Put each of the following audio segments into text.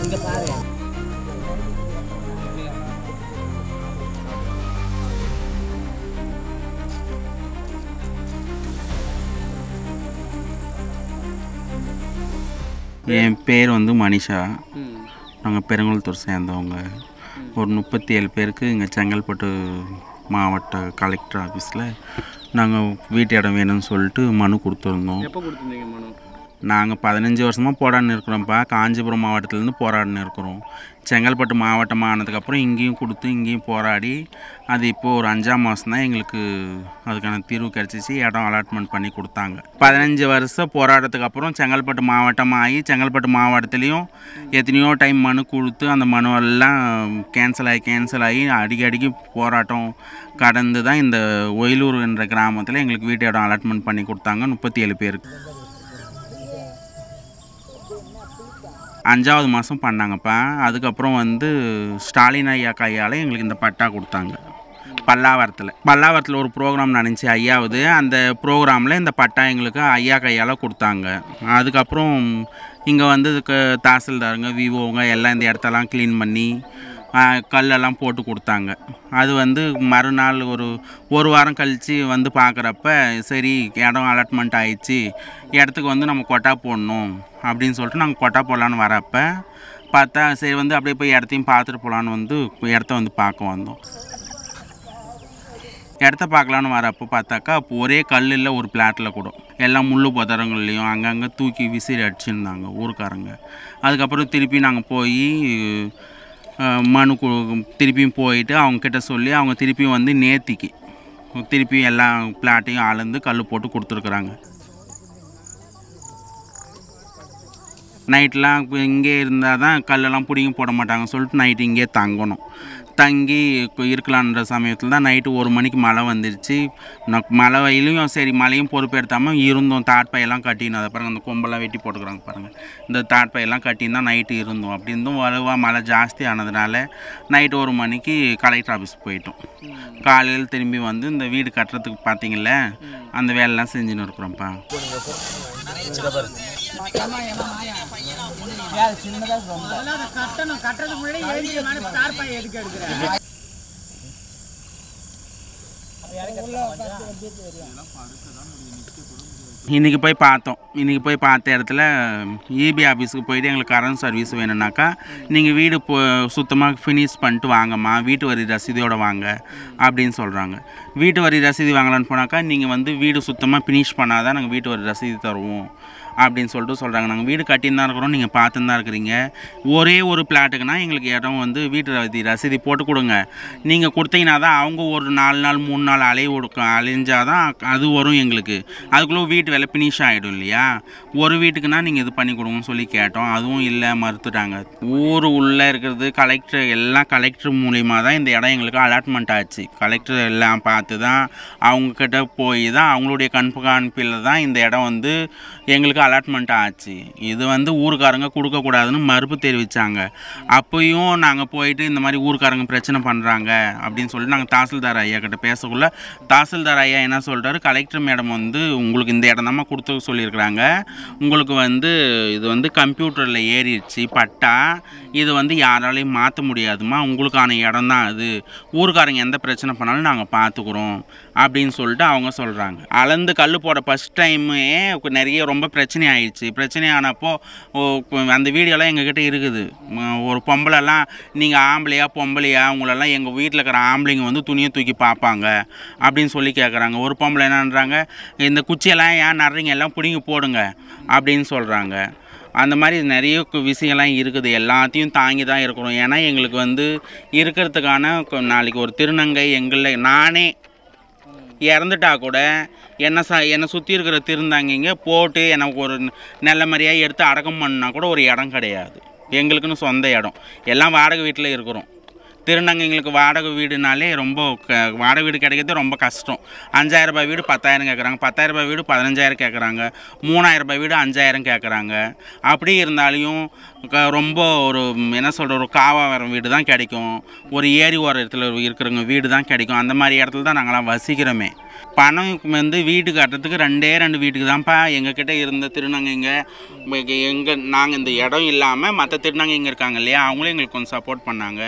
இங்கே பாரு என் பேர் வந்து மனிஷா. நாங்கள் பெருங்குளத்தூர் சேர்ந்தவங்க. ஒரு 37 பேருக்கு இங்கே செங்கல்பட்டு மாவட்ட கலெக்டர் ஆஃபீஸில் நாங்கள் வீட்டு இடம் வேணும்னு சொல்லிட்டு மனு கொடுத்துருந்தோம். எப்போ கொடுத்துருந்தீங்க மனு? நாங்கள் 15 வருஷமாக போராடின்னு இருக்கிறோம்ப்பா. காஞ்சிபுரம் மாவட்டத்துலேருந்து போராடின்னு இருக்கிறோம். செங்கல்பட்டு மாவட்டமாக ஆனதுக்கப்புறம் இங்கேயும் கொடுத்து இங்கேயும் போராடி அது இப்போது ஒரு 5ஆம் மாதம் தான் எங்களுக்கு அதுக்கான தீர்வு கிடச்சிச்சு. இடம் அலாட்மெண்ட் பண்ணி கொடுத்தாங்க. 15 வருஷம் போராட்டத்துக்கு அப்புறம் செங்கல்பட்டு மாவட்டமாக ஆகி செங்கல்பட்டு மாவட்டத்துலேயும் எத்தனையோ டைம் மனு கொடுத்து அந்த மனுவெல்லாம் கேன்சல் ஆகி அடிக்கடிக்கு போராட்டம் கடந்து தான் இந்த ஒயிலூர் என்ற கிராமத்தில் எங்களுக்கு வீட்டு இடம் அலாட்மெண்ட் பண்ணி கொடுத்தாங்க 37 பேருக்கு. 5ஆவது மாதம் பண்ணாங்கப்பா. அதுக்கப்புறம் வந்து ஸ்டாலின் ஐயா கையால் எங்களுக்கு இந்த பட்டா கொடுத்தாங்க. பல்லாவரத்தில் ஒரு ப்ரோக்ராம் நடந்துச்சு ஐயாவது. அந்த ப்ரோக்ராமில் இந்த பட்டா எங்களுக்கு ஐயா கையால் கொடுத்தாங்க. அதுக்கப்புறம் இங்கே வந்து தாசில்தாருங்க விவோங்க எல்லாம் இந்த இடத்தெல்லாம் க்ளீன் பண்ணி கல்லெல்லாம் போட்டு கொடுத்தாங்க. அது வந்து மறுநாள் ஒரு வாரம் கழித்து வந்து பார்க்குறப்ப சரி இடம் அலாட்மெண்ட் ஆயிடுச்சு, இடத்துக்கு வந்து நம்ம கொட்டா போடணும் அப்படின்னு சொல்லிட்டு நாங்கள் கொட்டா போடலான்னு வரப்போ பார்த்தா சரி வந்து அப்படியே போய் இடத்தையும் பார்த்துட்டு போகலான்னு வந்து இடத்த வந்து பார்க்க வந்தோம். இடத்த பார்க்கலான்னு வரப்போ பார்த்தாக்கா ஒரே கல்லில் ஒரு பிளாட்டில் கூட எல்லாம் முள்ளு புதரங்கள்லேயும் அங்கங்கே தூக்கி விசிறி அடிச்சுருந்தாங்க ஊருக்காரங்க. அதுக்கப்புறம் திருப்பி நாங்கள் போய் மனு திருப்பியும் போயிட்டு அவங்கக்கிட்ட சொல்லி அவங்க திருப்பியும் வந்து நேத்திக்கு திருப்பியும் எல்லா பிளாட்டையும் அளந்து கல் போட்டு கொடுத்துருக்குறாங்க. நைட்லாம் இங்கே இருந்தால் தான் கல்லெல்லாம் பிடிங்கி போட மாட்டாங்க சொல்லிட்டு நைட்டு இங்கே தங்கணும். தங்கி இருக்கலான்ற சமயத்தில் தான் நைட்டு 1 மணிக்கு மழை வந்துடுச்சு. மழை வெயிலையும் சரி மழையும் பொறுப்பெடுத்தாமல் இருந்தோம். தாட்பையெல்லாம் கட்டினோம். அதை பாருங்கள் அந்த கொம்பெல்லாம் வெட்டி போட்டுக்கிறாங்க பாருங்கள். இந்த தாட்பையெல்லாம் கட்டின்னு தான் நைட்டு இருந்தோம். அப்படி இருந்தும் வலுவாக மழை ஜாஸ்தி ஆனதுனால நைட்டு 1 மணிக்கு கலெக்டர் ஆஃபீஸ் போயிட்டோம். காலையில் திரும்பி வந்து இந்த வீடு கட்டுறதுக்கு பார்த்தீங்கள அந்த வேலைலாம் செஞ்சுன்னு இருக்கிறோம்ப்பா. இன்றைக்கி போய் பார்த்த இடத்துல இபி ஆஃபீஸுக்கு போயிட்டு எங்களுக்கு கரண்ட் சர்வீஸ் வேணும்னாக்கா நீங்கள் வீடு சுத்தமாக ஃபினிஷ் பண்ணிட்டு வாங்கம்மா, வீட்டு வரி ரசீதியோடு வாங்க அப்படின்னு சொல்கிறாங்க. வீட்டு வரி ரசீதி வாங்கலான்னு போனாக்கா நீங்கள் வந்து வீடு சுத்தமாக ஃபினிஷ் பண்ணாதான் நாங்கள் வீட்டு வரி ரசீதி தருவோம் அப்படின்னு சொல்கிறாங்க. நாங்கள் வீடு கட்டின்னு தான் இருக்கிறோம், நீங்கள் பார்த்துன்னு தான் இருக்கிறீங்க. ஒரே ஒரு பிளாட்டுக்குன்னா எங்களுக்கு இடம் வந்து வீட்டு ரசீதி போட்டு கொடுங்க. நீங்கள் கொடுத்தீங்கன்னா தான் அவங்க ஒரு 4 நாள் 3 நாள் அலைஞ்சால் தான் அது வரும் எங்களுக்கு. அதுக்குள்ளே வீட்டு வேலை ஃபினிஷ் ஆகிடும் இல்லையா. ஒரு வீட்டுக்குன்னா நீங்கள் இது பண்ணி கொடுங்கன்னு சொல்லி கேட்டோம். அதுவும் இல்லை, மறுத்துட்டாங்க. ஊர் உள்ளே இருக்கிறது கலெக்டர் மூலிமா தான் இந்த இடம் எங்களுக்கு அலாட்மெண்ட் ஆச்சு. கலெக்டர் எல்லாம் பார்த்து தான் அவங்கக்கிட்ட போய் தான் அவங்களுடைய கண்காணிப்பில் தான் இந்த இடம் வந்து எங்களுக்கு அலாட்மெண்ட் ஆச்சு. இது வந்து ஊருக்காரங்க கொடுக்கக்கூடாதுன்னு மறுப்பு தெரிவித்தாங்க. அப்போயும் நாங்கள் போயிட்டு இந்த மாதிரி ஊருக்காரங்க பிரச்சனை பண்ணுறாங்க அப்படின்னு சொல்லிட்டு நாங்கள் தாசில்தார் ஐயா கிட்ட பேசக்குள்ள தாசில்தார் ஐயா என்ன சொல்கிறாரு, கலெக்டர் மேடம் வந்து உங்களுக்கு இந்த இடம் தான் கொடுத்து சொல்லியிருக்கிறாங்க, உங்களுக்கு வந்து இது வந்து கம்ப்யூட்டரில் ஏறிடுச்சு பட்டா, இது வந்து யாராலையும் மாற்ற முடியாதுமா, உங்களுக்கான இடம் தான் அது, ஊருக்காரங்க எந்த பிரச்சனை பண்ணாலும் நாங்கள் பார்த்துக்குறோம் அப்படின்னு சொல்லிட்டு அவங்க சொல்கிறாங்க. அளந்து கல் போட ஃபஸ்ட் டைமே நிறைய ரொம்ப பிரச்சனை ஆயிடுச்சு. பிரச்சனை ஆனப்போ அந்த வீடியோலாம் எங்ககிட்ட இருக்குது. ஒரு பொம்பளைலாம் நீங்கள் ஆம்பளையா பொம்பளையா, உங்களெல்லாம் எங்கள் வீட்டில் இருக்கிற ஆம்பளைங்க வந்து துணியை தூக்கி பார்ப்பாங்க அப்படின்னு சொல்லி கேட்குறாங்க. ஒரு பொம்பளை என்னன்றாங்க, இந்த குச்சியெல்லாம் ஏன் நடுறீங்க, எல்லாம் பிடிங்கி போடுங்க அப்படின்னு சொல்கிறாங்க. அந்த மாதிரி நிறைய விஷயங்கள்லாம் இருக்குது. எல்லாத்தையும் தாங்கி தான் இருக்கிறோம். ஏன்னா எங்களுக்கு வந்து இருக்கிறதுக்கான நாளைக்கு ஒரு திருநங்கை நானே இறந்துட்டா கூட என்னை சுற்றி இருக்கிற திருந்தாங்கிங்க போட்டு எனக்கு ஒரு நல்ல மாதிரியாக எடுத்து அடக்கம் பண்ணால் கூட ஒரு இடம் கிடையாது. எங்களுக்குன்னு சொந்த இடம், எல்லாம் வாடகை வீட்டில் இருக்கிறோம். திருநங்கைங்களுக்கு வாடகை வீடுனாலே ரொம்ப வாடகை வீடு கிடைக்கிறது ரொம்ப கஷ்டம். 5000 ரூபாய் வீடு 10,000 கேட்குறாங்க, 10,000 ரூபாய் வீடு 15,000 கேட்குறாங்க, 3000 ரூபாய் வீடு 5000 கேட்குறாங்க. அப்படி இருந்தாலையும் ரொம்ப ஒரு என்ன சொல்கிற ஒரு காவாவரம் வீடு தான் கிடைக்கும், ஒரு ஏரி ஓரத்தில் இருக்கிறவங்க வீடு தான் கிடைக்கும். அந்த மாதிரி இடத்துல தான் நாங்களாம் வசிக்கிறோமே. பணம் வந்து வீடு கட்டுறதுக்கு 2 வீட்டுக்கு தான்ப்பா எங்ககிட்ட இருந்த திருநங்கைங்க. நாங்கள் இந்த இடம் இல்லாமல் மற்ற திருநங்கைங்க இருக்காங்க இல்லையா, அவங்களும் எங்களுக்கு கொஞ்சம் சப்போர்ட் பண்ணாங்க.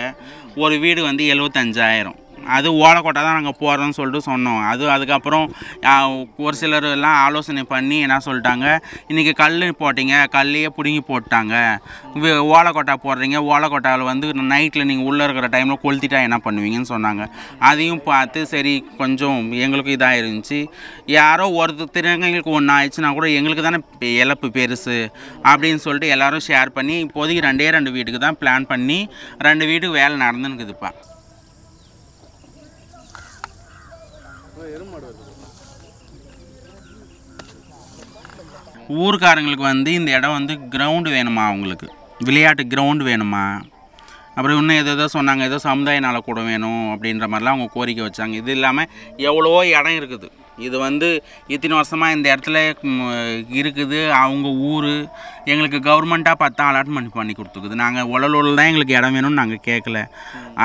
ஒரு வீடு வந்து 75,000, அது ஓலக்கோட்டை தான் நாங்கள் போகிறோன்னு சொல்லிட்டு சொன்னோம். அதுக்கப்புறம் ஒரு சிலர் எல்லாம் ஆலோசனை பண்ணி என்ன சொல்லிட்டாங்க, இன்றைக்கி கல் போட்டிங்க, கல்லையே பிடுங்கி போட்டாங்க, ஓலக்கோட்டா போடுறீங்க, ஓலக்கோட்டாவில் வந்து நைட்டில் நீங்கள் உள்ளே இருக்கிற டைமில் கொளுத்திட்டா என்ன பண்ணுவீங்கன்னு சொன்னாங்க. அதையும் பார்த்து சரி கொஞ்சம் எங்களுக்கு இதாக இருந்துச்சு. யாரோ ஒரு திருநங்கைகளுக்கு ஒன்று ஆயிடுச்சுன்னா கூட எங்களுக்கு தானே இழப்பு பெருசு அப்படின்னு சொல்லிட்டு எல்லோரும் ஷேர் பண்ணி இப்போதைக்கு 2 வீட்டுக்கு தான் பிளான் பண்ணி 2 வீட்டுக்கு வேலை நடந்துன்னுக்குதுப்பா. ஊருக்காரங்களுக்கு வந்து இந்த இடம் வந்து கிரவுண்டு வேணுமா, அவங்களுக்கு விளையாட்டு கிரவுண்டு வேணுமா, அப்புறம் இன்னும் ஏதோ சொன்னாங்க, ஏதோ சமுதாய நலக்கூடம் வேணும் அப்படின்ற மாதிரிலாம் அவங்க கோரிக்கை வச்சாங்க. இது இல்லாமல் எவ்வளவோ இடம் இருக்குது. இது வந்து இத்தனை வருஷமாக இந்த இடத்துல இருக்குது. அவங்க ஊர் எங்களுக்கு கவர்மெண்ட்டாக 10 அலாட்மெண்ட் பண்ணி கொடுத்துக்குது. நாங்கள் உடலூரில் தான் எங்களுக்கு இடம் வேணும்னு நாங்கள் கேட்கல.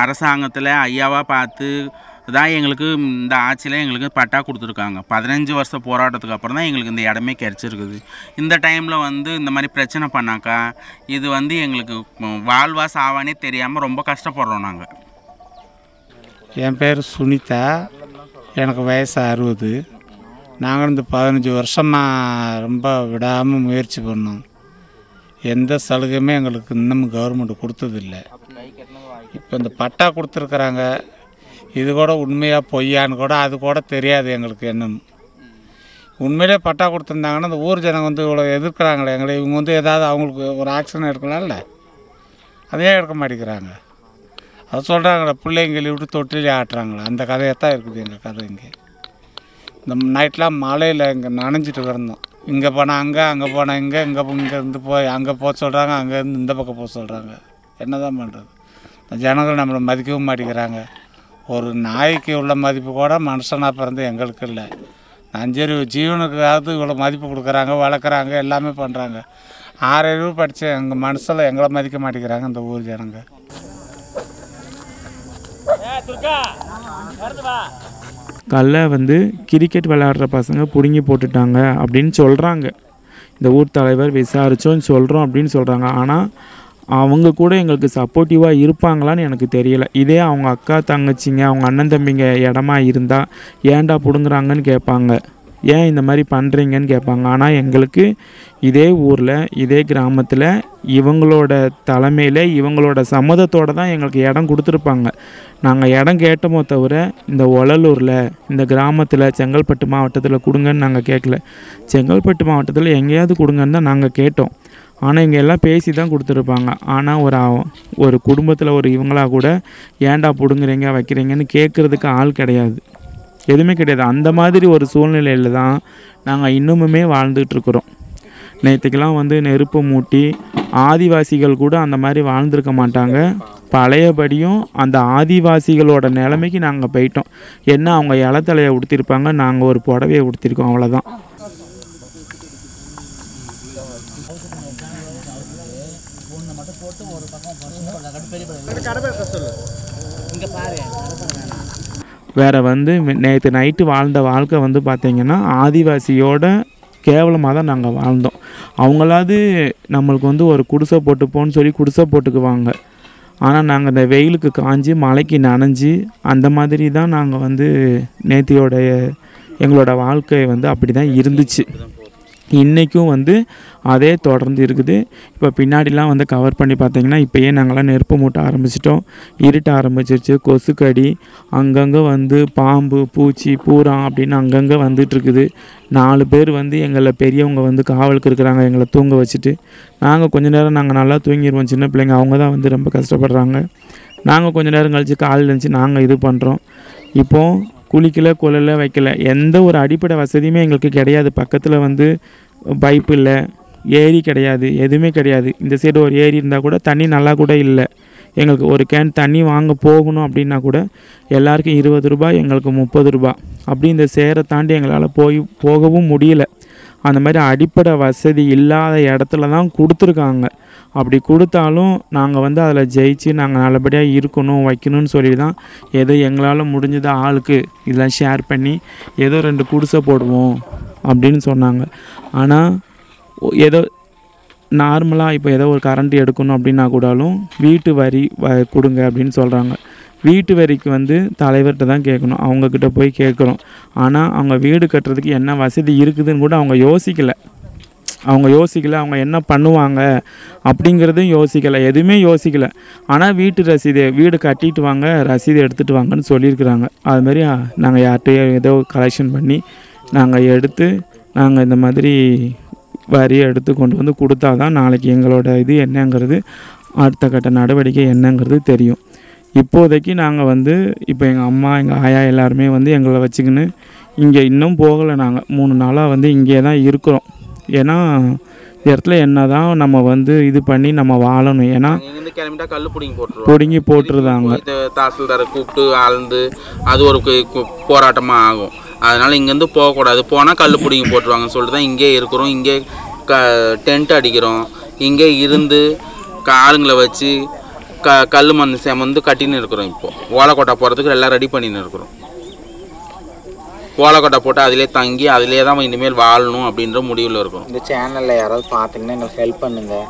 அரசாங்கத்தில் ஐயாவாக பார்த்து தான் எங்களுக்கு இந்த ஆட்சியில் எங்களுக்கு பட்டா கொடுத்துருக்காங்க. 15 வருஷ போராட்டத்துக்கு அப்புறம் தான் எங்களுக்கு இந்த இடமே கிடச்சிருக்குது. இந்த டைமில் வந்து இந்த மாதிரி பிரச்சனை பண்ணாக்கா இது வந்து எங்களுக்கு வாழ்வா சாவானே தெரியாமல் ரொம்ப கஷ்டப்படுறோம் நாங்கள். என் பேர் சுனிதா, எனக்கு வயசு 60. நாங்கள் இந்த 15 வருஷமாக ரொம்ப விடாமல் முயற்சி பண்ணோம். எந்த சலுகையுமே எங்களுக்கு இன்னும் கவர்மெண்ட் கொடுத்ததில்லை. இப்போ இந்த பட்டா கொடுத்துருக்குறாங்க, இது கூட உண்மையாக பொய்யான்னு கூட அது கூட தெரியாது எங்களுக்கு என்னன்னு. உண்மையிலே பட்டா கொடுத்துருந்தாங்கன்னா இந்த ஊர் ஜனங்க வந்து இவ்வளோ எதிர்க்கிறாங்களே எங்களை, இவங்க வந்து ஏதாவது அவங்களுக்கு ஒரு ஆக்ஷன் எடுக்கலாம்ல, அதையே எடுக்க மாட்டேங்கிறாங்க. அது சொல்கிறாங்களே பிள்ளைங்களை விட்டு தொட்டிலே ஆட்டுறாங்களே, அந்த கதையை தான் இருக்குது எங்கள் கதை. இங்கே இந்த நைட்லாம் மழையில் இங்கே நனைஞ்சிட்டு கிடந்தோம். இங்கே போனால் அங்கே போனால் இங்கே இருந்து போய் அங்கே போக சொல்கிறாங்க, அங்கேருந்து இந்த பக்கம் போக சொல்கிறாங்க. என்ன தான் பண்ணுறது? ஜனங்கள் நம்மளை மதிக்கவும் மாட்டேங்கிறாங்க. ஒரு நாய்க்கு உள்ள மதிப்பு கூட மனுஷனாக பிறந்து எங்களுக்கு இல்லை. நஞ்சரி ஜீவனுக்காவது இவ்வளோ மதிப்பு கொடுக்குறாங்க, வளர்க்குறாங்க, எல்லாமே பண்ணுறாங்க. 6 அறிவு படித்த எங்கள் மனசில் எங்களை மதிக்க மாட்டேங்கிறாங்க இந்த ஊர் ஜனங்க. கல்லை வந்து கிரிக்கெட் விளையாடுற பசங்க பிடுங்கி போட்டுட்டாங்க அப்படின்னு சொல்கிறாங்க. இந்த ஊர் தலைவர் விசாரித்தோன்னு சொல்கிறோம் அப்படின்னு சொல்கிறாங்க. ஆனால் அவங்க கூட எங்களுக்கு சப்போர்ட்டிவாக இருப்பாங்களான்னு எனக்கு தெரியலை. இதே அவங்க அக்கா தங்கச்சிங்க அவங்க அண்ணன் தம்பிங்க இடமா இருந்தால் ஏன்டா பிடுங்குறாங்கன்னு கேட்பாங்க, ஏன் இந்த மாதிரி பண்ணுறீங்கன்னு கேட்பாங்க. ஆனால் எங்களுக்கு இதே ஊரில் இதே கிராமத்தில் இவங்களோட தலைமையில் இவங்களோட சம்மதத்தோடு தான் எங்களுக்கு இடம் கொடுத்துருப்பாங்க. நாங்கள் இடம் கேட்டோமோ தவிர இந்த ஒலலூரில் இந்த கிராமத்தில் செங்கல்பட்டு மாவட்டத்தில் கொடுங்கன்னு நாங்கள் கேட்கல. செங்கல்பட்டு மாவட்டத்தில் எங்கேயாவது கொடுங்கன்னு தான் நாங்கள் கேட்டோம். ஆனால் இங்கே எல்லாம் பேசி தான் கொடுத்துருப்பாங்க. ஆனால் ஒரு குடும்பத்தில் ஒரு இவங்களாக கூட ஏன்டா பிடுங்குறீங்க வைக்கிறீங்கன்னு கேட்குறதுக்கு ஆள் கிடையாது, எதுவுமே கிடையாது. அந்த மாதிரி ஒரு சூழ்நிலையில் தான் நாங்கள் இன்னுமுமே வாழ்ந்துகிட்ருக்குறோம். நேற்றுக்கெல்லாம் வந்து நெருப்பு மூட்டி ஆதிவாசிகள் கூட அந்த மாதிரி வாழ்ந்துருக்க மாட்டாங்க. பழையபடியும் அந்த ஆதிவாசிகளோட நிலைமைக்கு நாங்கள் போயிட்டோம். என்ன அவங்க இலத்தலையை உடுத்திருப்பாங்க, நாங்கள் ஒரு புடவையை உடுத்திருக்கோம், அவ்வளோதான். வேறு வந்து நேற்று நைட்டு வாழ்ந்த வாழ்க்கை வந்து பார்த்திங்கன்னா ஆதிவாசியோட கேவலமாக தான் நாங்கள் வாழ்ந்தோம். அவங்களாவது நம்மளுக்கு வந்து ஒரு குடிசை போட்டுப்போன்னு சொல்லி குடிசை போட்டுக்குவாங்க. ஆனால் நாங்கள் இந்த வெயிலுக்கு காஞ்சி மழைக்கு நனைஞ்சி அந்த மாதிரி தான் நாங்கள் வந்து நேற்றையோடைய எங்களோட வாழ்க்கை வந்து அப்படி தான் இருந்துச்சு. இன்றைக்கும் வந்து அதே தொடர்ந்து இருக்குது. இப்போ பின்னாடிலாம் வந்து கவர் பண்ணி பார்த்திங்கன்னா இப்போயே நாங்களாம் நெருப்பு மூட்ட ஆரம்பிச்சிட்டோம். இருட்ட ஆரம்பிச்சிருச்சு. கொசுக்கடி அங்கங்கே வந்து பாம்பு பூச்சி பூரா அப்படின்னு அங்கங்கே வந்துட்டுருக்குது. 4 பேர் வந்து எங்களை பெரியவங்க வந்து காவலுக்கு இருக்கிறாங்க எங்களை தூங்க வச்சுட்டு. நாங்கள் கொஞ்சம் நேரம் நாங்கள் நல்லா தூங்கிடுவோம். சின்ன பிள்ளைங்க அவங்க தான் வந்து ரொம்ப கஷ்டப்படுறாங்க. நாங்கள் கொஞ்சம் நேரம் கழித்து காலையில் இருந்துச்சு நாங்கள் இது பண்ணுறோம். இப்போது குளிக்கலை கொள்ளலை வைக்கலை எந்த ஒரு அடிப்படை வசதியுமே எங்களுக்கு கிடையாது. பக்கத்தில் வந்து பைப்பு இல்லை, ஏரி கிடையாது, எதுவுமே கிடையாது. இந்த சைடு ஒரு ஏரி இருந்தால் கூட தண்ணி நல்லா கூட இல்லை. எங்களுக்கு ஒரு கேன் தண்ணி வாங்க போகணும் அப்படின்னா கூட எல்லாருக்கும் 20 ரூபாய், எங்களுக்கு 30 ரூபாய். அப்படி இந்த சேரை தாண்டி எங்களால் போகவும் முடியல. அந்த மாதிரி அடிப்படை வசதி இல்லாத இடத்துல தான் கொடுத்துருக்காங்க. அப்படி கொடுத்தாலும் நாங்கள் வந்து அதில் ஜெயிச்சு நாங்கள் நல்லபடியாக இருக்கணும் வைக்கணும்னு சொல்லி தான் ஏதோ எங்களால் முடிஞ்சது ஆளுக்கு இதெல்லாம் ஷேர் பண்ணி ஏதோ 2 குடிசை போடுவோம் அப்படின்னு சொன்னாங்க. ஆனால் ஏதோ நார்மலாக இப்போ ஏதோ ஒரு கரண்ட் எடுக்கணும் அப்படின்னா கூடாலும் வீட்டு வரி கொடுங்க அப்படின்னு சொல்கிறாங்க. வீட்டு வரிக்கு வந்து தலைவர்கிட்ட தான் கேட்கணும், அவங்கக்கிட்ட போய் கேட்குறோம். ஆனால் அவங்க வீடு கட்டுறதுக்கு என்ன வசதி இருக்குதுன்னு கூட அவங்க யோசிக்கலை. அவங்க என்ன பண்ணுவாங்க அப்படிங்கிறதும் யோசிக்கலை, எதுவுமே யோசிக்கலை. ஆனால் வீடு கட்டிட்டு வாங்க, ரசீது எடுத்துகிட்டு வாங்கன்னு சொல்லியிருக்கிறாங்க. அதுமாரி நாங்கள் யார்கிட்டையோ ஏதோ கலெக்ஷன் பண்ணி நாங்கள் எடுத்து நாங்கள் இந்த மாதிரி வரியை எடுத்து கொண்டு வந்து கொடுத்தா தான் நாளைக்கு எங்களோட இது என்னங்கிறது, அடுத்த கட்ட நடவடிக்கை என்னங்கிறது தெரியும். இப்போதைக்கு நாங்கள் வந்து இப்போ எங்கள் அம்மா, எங்கள் ஆயா எல்லாருமே வந்து எங்களை வச்சுக்கின்னு இங்கே இன்னும் போகலை. நாங்கள் 3 நாளாக வந்து இங்கே தான் இருக்கிறோம். ஏன்னா இந்த இடத்துல என்ன தான் நம்ம வந்து இது பண்ணி நம்ம வாழணும். ஏன்னா கிளம்பிட்டா கல் பிடுங்கி போட்டுருந்தாங்க. தாசில்தாரை கூப்பிட்டு ஆழ்ந்து அது ஒரு போராட்டமாக ஆகும். அதனால் இங்கேருந்து போகக்கூடாது, போனால் கல் பிடிங்கி போட்டுருவாங்கன்னு சொல்லிட்டு தான் இங்கே இருக்கிறோம். இங்கே டென்ட் அடிக்கிறோம். இங்கே இருந்து ஆளுங்களை வச்சு கல் மண் செமந்து கட்டின்னு இருக்கிறோம். இப்போது ஓலைக்கோட்டை போகிறதுக்கு எல்லாம் ரெடி பண்ணின்னு இருக்கிறோம். ஓலைக்கோட்டை போட்டு அதிலே தங்கி அதிலே தான் இனிமேல் வாழணும் அப்படின்ற முடிவில் இருக்கும். இந்த சேனலில் யாராவது பார்த்தீங்கன்னா எங்களுக்கு ஹெல்ப் பண்ணுங்கள்,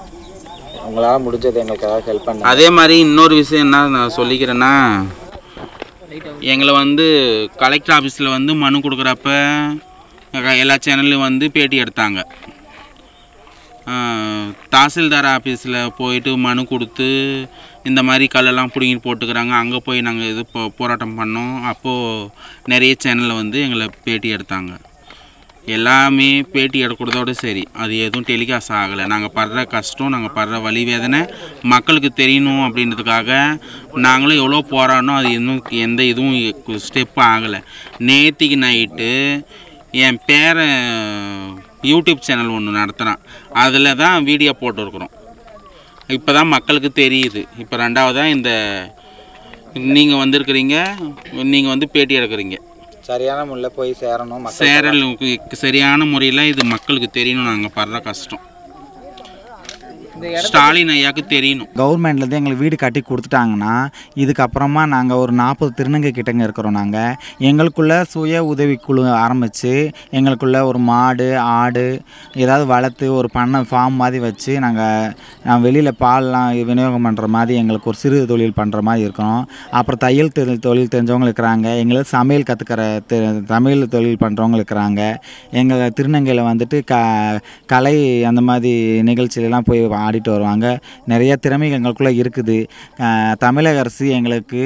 உங்களால் முடிஞ்சது எங்களுக்கு ஏதாவது ஹெல்ப் பண்ணுங்க. அதே மாதிரி இன்னொரு விஷயம் என்ன நான் சொல்லிக்கிறேன்னா, எங்களை வந்து கலெக்டர் ஆஃபீஸில் வந்து மனு கொடுக்குறப்ப எல்லா சேனல்லையும் வந்து பேட்டி எடுத்தாங்க. தாசில்தார் ஆஃபீஸில் போயிட்டு மனு கொடுத்து இந்த மாதிரி கல்லெல்லாம் பிடிங்கிட்டு போட்டுக்கிறாங்க, அங்கே போய் நாங்கள் இது போராட்டம் பண்ணோம். அப்போது நிறைய சேனலில் வந்து எங்களை பேட்டி எடுத்தாங்க. எல்லாமே பேட்டி எடுக்கிறதோடு சரி, அது எதுவும் டெலிகாஸ்ட் ஆகலை. நாங்கள் படுற கஷ்டம், நாங்கள் படுற வலி வேதனை மக்களுக்கு தெரியணும் அப்படின்றதுக்காக நாங்களும் எவ்வளோ போராடணும். அது இன்னும் எந்த இதுவும் ஸ்டெப் ஆகலை. நேற்றுக்கு நைட்டு என் பேரை யூடியூப் சேனல் ஒன்று நடத்துகிறான், அதில் தான் வீடியோ போட்டுருக்குறோம். இப்போ தான் மக்களுக்கு தெரியுது. இப்போ 2வதாக இந்த நீங்கள் வந்திருக்கிறீங்க, நீங்கள் வந்து பேட்டி எடுக்கிறீங்க. சரியான முறையில் போய் சேரணும், சரியான முறையில் இது மக்களுக்கு தெரியணும். நாங்கள் படுற கஷ்டம் ஸ்டாலின் ஐயாவுக்கு தெரியணும். கவர்மெண்ட்லேருந்து எங்களுக்கு வீடு கட்டி கொடுத்துட்டாங்கன்னா இதுக்கப்புறமா நாங்கள் ஒரு 40 திருநங்கை கிட்டங்க இருக்கிறோம். நாங்கள் எங்களுக்குள்ள சுய உதவிக்குழு ஆரம்பித்து எங்களுக்குள்ள ஒரு மாடு ஆடு ஏதாவது வளர்த்து ஒரு பண்ணை ஃபார்ம் மாதிரி வச்சு நாங்கள் வெளியில் பால்லாம் விநியோகம் பண்ணுற மாதிரி எங்களுக்கு ஒரு சிறு தொழில் பண்ணுற மாதிரி இருக்கிறோம். அப்புறம் தையல் தொழில் தெரிஞ்சவங்க இருக்கிறாங்க, எங்களுக்கு சமையல் கற்றுக்கிற தமிழ் தொழில் பண்ணுறவங்க இருக்கிறாங்க. எங்கள் திருநங்கையில் வந்துட்டு கலை அந்த மாதிரி நிகழ்ச்சியிலலாம் போய் ஆடிட்டு வருவாங்க. நிறைய திறமைகள் எங்களுக்குள்ளே இருக்குது. தமிழக அரசு எங்களுக்கு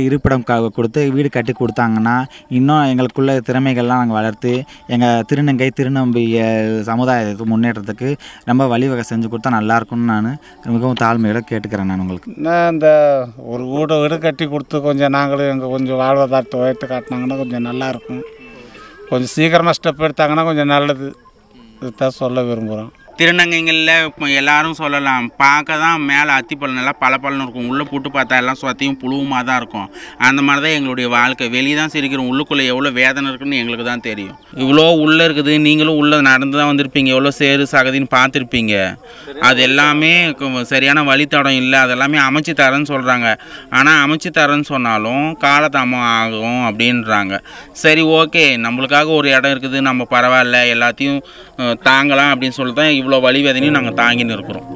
இருப்பிடம் கொடுத்து வீடு கட்டி கொடுத்தாங்கன்னா இன்னும் எங்களுக்குள்ள திறமைகள்லாம் நாங்கள் வளர்த்து எங்கள் திருநம்பியல் சமுதாயத்துக்கு முன்னேற்றத்துக்கு ரொம்ப வழிவகை செஞ்சு கொடுத்தா நல்லாயிருக்கும்னு நான் மிகவும் தாழ்மையோட கேட்டுக்கிறேன். நான் உங்களுக்கு இந்த ஒரு வீடு கட்டி கொடுத்து கொஞ்சம் நாங்களும் எங்கள் கொஞ்சம் வாழ்வாதாரத்தை உயர்த்து காட்டினாங்கன்னா கொஞ்சம் நல்லாயிருக்கும். கொஞ்சம் சீக்கிரமாக ஸ்டெப் எடுத்தாங்கன்னா கொஞ்சம் நல்லது. இதுதான் சொல்ல விரும்புகிறோம். திருநங்கைகளில் இப்போ எல்லோரும் சொல்லலாம், பார்க்க தான் மேலே அத்திப்பழம் நல்லா பழப்பழம் இருக்கும், உள்ளே போட்டு பார்த்தா எல்லாம் சொத்தையும் புழுவுமாக தான் இருக்கும். அந்த மாதிரி தான் எங்களுடைய வாழ்க்கை. வெளியே தான் சிரிக்கிறோம், உள்ளுக்குள்ளே எவ்வளோ வேதனை இருக்குன்னு எங்களுக்கு தான் தெரியும். இவ்வளோ உள்ளே இருக்குது, நீங்களும் உள்ளே நடந்து தான் வந்திருப்பீங்க, எவ்வளோ சேரு சகதின்னு பார்த்துருப்பீங்க. அது எல்லாமே சரியான வழித்தடம் இல்லை, அதெல்லாமே அமைச்சு தரேன்னு சொல்கிறாங்க. ஆனால் அமைச்சு தரேன்னு சொன்னாலும் காலதாமம் ஆகும் அப்படின்றாங்க. சரி ஓகே, நம்மளுக்காக ஒரு இடம் இருக்குது, நம்ம பரவாயில்ல எல்லாத்தையும் தாங்கலாம் அப்படின்னு சொல்லி தான் இவ்வளோ வலி வேதனையும் நாங்கள் தாங்கின்னு இருக்கிறோம்.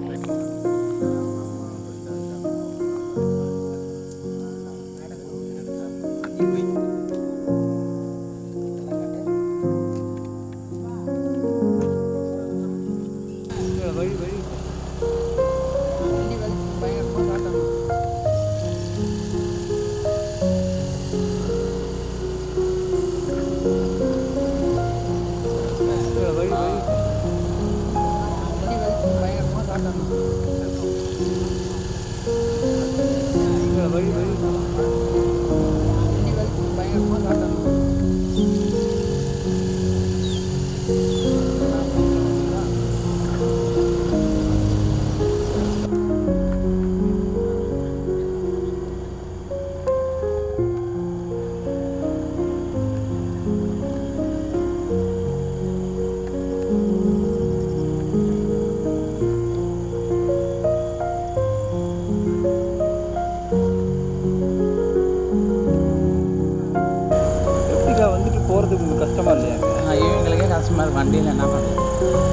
மாதிரி வண்டியில் என்ன பண்ணுறது?